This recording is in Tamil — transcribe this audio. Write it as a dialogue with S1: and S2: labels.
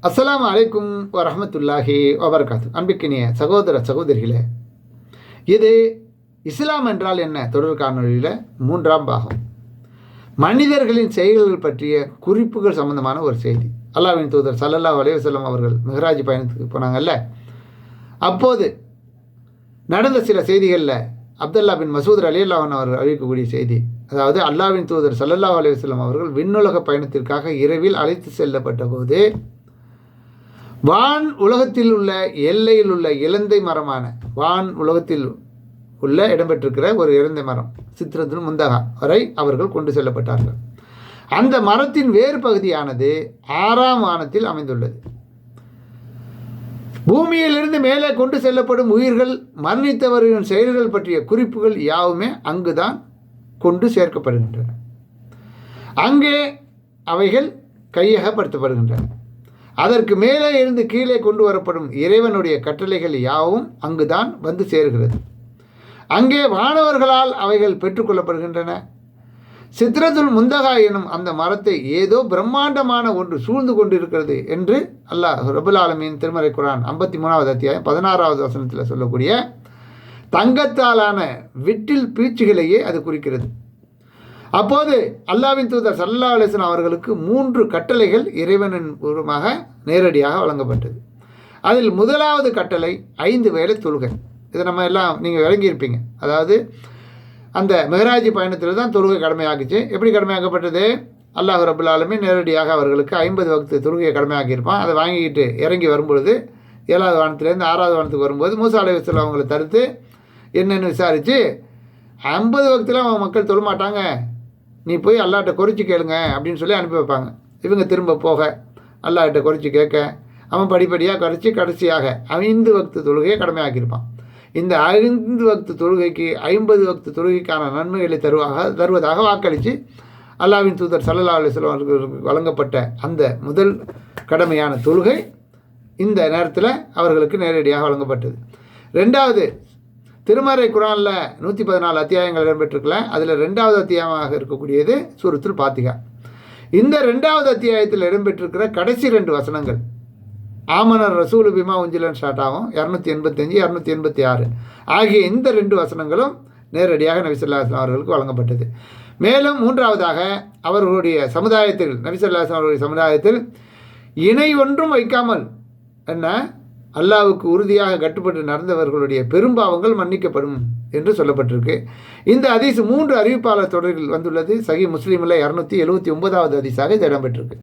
S1: அஸ்ஸலாமு அலைக்கும் வரஹ்மத்துல்லாஹி வபரகாத்து. அன்பிற்கினிய சகோதர சகோதரிகளே, இது இஸ்லாம் என்றால் என்ன தொடர் காணொலியில் 3ஆம் பாகம். மனிதர்களின் செயல்கள் பற்றிய குறிப்புகள் சம்பந்தமான ஒரு செய்தி. அல்லாஹ்வின் தூதர் ஸல்லல்லாஹு அலைஹி வஸல்லம் அவர்கள் மிஹ்ராஜ் பயணத்துக்கு போனாங்கல்ல, அப்போது நடந்த சில செய்திகளில் அப்துல்லா பின் மசூத் ரலியல்லாஹு அன்ஹு அவர்கள் அறிவிக்கக்கூடிய செய்தி, அதாவது அல்லாஹ்வின் தூதர் ஸல்லல்லாஹு அலைஹி வஸல்லம் அவர்கள் விண்ணுலக பயணத்திற்காக இரவில் அழைத்து செல்லப்பட்ட போது வான் உலகத்தில் உள்ள எல்லையில் உள்ள இலந்தை மரமான வான் உலகத்தில் உள்ள இடம்பெற்றிருக்கிற ஒரு இலந்தை மரம் சித்ரத்துல் முந்தகா வரை அவர்கள் கொண்டு செல்லப்பட்டார்கள். அந்த மரத்தின் வேறு பகுதியானது 6ஆம் வானத்தில் அமைந்துள்ளது. பூமியிலிருந்து மேலே கொண்டு செல்லப்படும் உயிர்கள் மரணித்தவர்களின் செயல்கள் பற்றிய குறிப்புகள் யாவுமே அங்குதான் கொண்டு சேர்க்கப்படுகின்றன. அங்கே அவைகள் கையகப்படுத்தப்படுகின்றன. அதற்கு மேலே இருந்து கீழே கொண்டு வரப்படும் இறைவனுடைய கட்டளைகள் யாவும் அங்குதான் வந்து சேர்கிறது. அங்கே வானவர்களால் அவைகள் பெற்றுக்கொள்ளப்படுகின்றன. சித்ரத்துல் முந்தகா எனும் அந்த மரத்தை ஏதோ பிரம்மாண்டமான ஒன்று சூழ்ந்து கொண்டிருக்கிறது என்று அல்லாஹ் ரபுல் ஆலமீன் திருமறை குர்ஆன் 53வது அத்தியாயம் 16வது வசனத்தில் சொல்லக்கூடிய தங்கத்தாலான விட்டில் பீச்சுகளையே அது குறிக்கிறது. அப்போது அல்லாஹ்வின் தூதர் ஸல்லல்லாஹு அலைஹி வஸல்லம் அவர்களுக்கு 3 கட்டளைகள் இறைவனின் பூர்வமாக நேரடியாக வழங்கப்பட்டது. அதில் முதலாவது கட்டளை 5 வேளை தொழுகை. இதை நம்ம எல்லாம் நீங்கள் விளங்கியிருப்பீங்க. அதாவது அந்த மிஹ்ராஜ் பயணத்தில் தான் தொழுகை கடமையாகிச்சு. எப்படி கடமையாக்கப்பட்டது? அல்லாஹ் ரபுல் ஆலமீன் நேரடியாக அவர்களுக்கு 50 வக்து தொழுகையை கடமையாக்கியிருப்பான். அதை வாங்கிக்கிட்டு இறங்கி வரும்பொழுது 7வது வானத்திலேருந்து 6வது வானத்துக்கு வரும்போது மூசா அலைஹிஸ்ஸலாம் அவங்களை தடுத்து என்னென்னு விசாரித்து 50 வக்தில் அவன் மக்கள் தொழமாட்டாங்க, நீ போய் அல்லாஹ்ட்ட குறித்து கேளுங்க அப்படின்னு சொல்லி அனுப்பி வைப்பாங்க. இவங்க திரும்ப போக அல்லாஹ்ட்ட குறித்து கேட்க அவன் படிப்படியாக குறைச்சி கடைசியாக 5 வக்து தொழுகையை கடமையாக்கியிருப்பான். இந்த 5 வக்து தொழுகைக்கு 50 வக்து தொழுகைக்கான நன்மைகளை தருவதாக வாக்களித்து அல்லாஹ்வின் தூதர் ஸல்லல்லாஹு அலைஹி வஸல்லம் அவர்களுக்கு வழங்கப்பட்ட அந்த முதல் கடமையான தொழுகை இந்த நேரத்தில் அவர்களுக்கு நேரடியாக வழங்கப்பட்டது. 2வது, திருமறை குர்ஆனில் 114 அத்தியாயங்கள் இடம்பெற்றிருக்கல, அதில் 2வது அத்தியாயமாக இருக்கக்கூடியது சூரத்துல் ஃபாத்திஹா. இந்த 2வது அத்தியாயத்தில் இடம்பெற்றிருக்கிற கடைசி 2 வசனங்கள் ஆமனர் ரசூலு பிமா உஞ்சிலன் ஸ்டார்ட் ஆகும் 285 286 ஆகிய இந்த 2 வசனங்களும் நேரடியாக நபி ஸல்லல்லாஹு அலைஹி வஸல்லம் அவர்களுக்கு வழங்கப்பட்டது. மேலும் 3வதாக அவர்களுடைய சமுதாயத்தில் நபி ஸல்லல்லாஹு அலைஹி வஸல்லம் அவருடைய சமுதாயத்தில் இணை ஒன்றும் வைக்காமல் என்ன அல்லாஹ்வுக்கு உறுதியாக கட்டுப்பட்டு நடந்தவர்களுடைய பெரும்பாவங்கள் மன்னிக்கப்படும் என்று சொல்லப்பட்டிருக்கு. இந்த ஹதீஸ் 3 அறிவிப்பாளர் தொடரில் வந்துள்ளது. சஹீஹ் முஸ்லிமில் 279வது ஹதீஸாக இது இடம்பெற்றிருக்கு.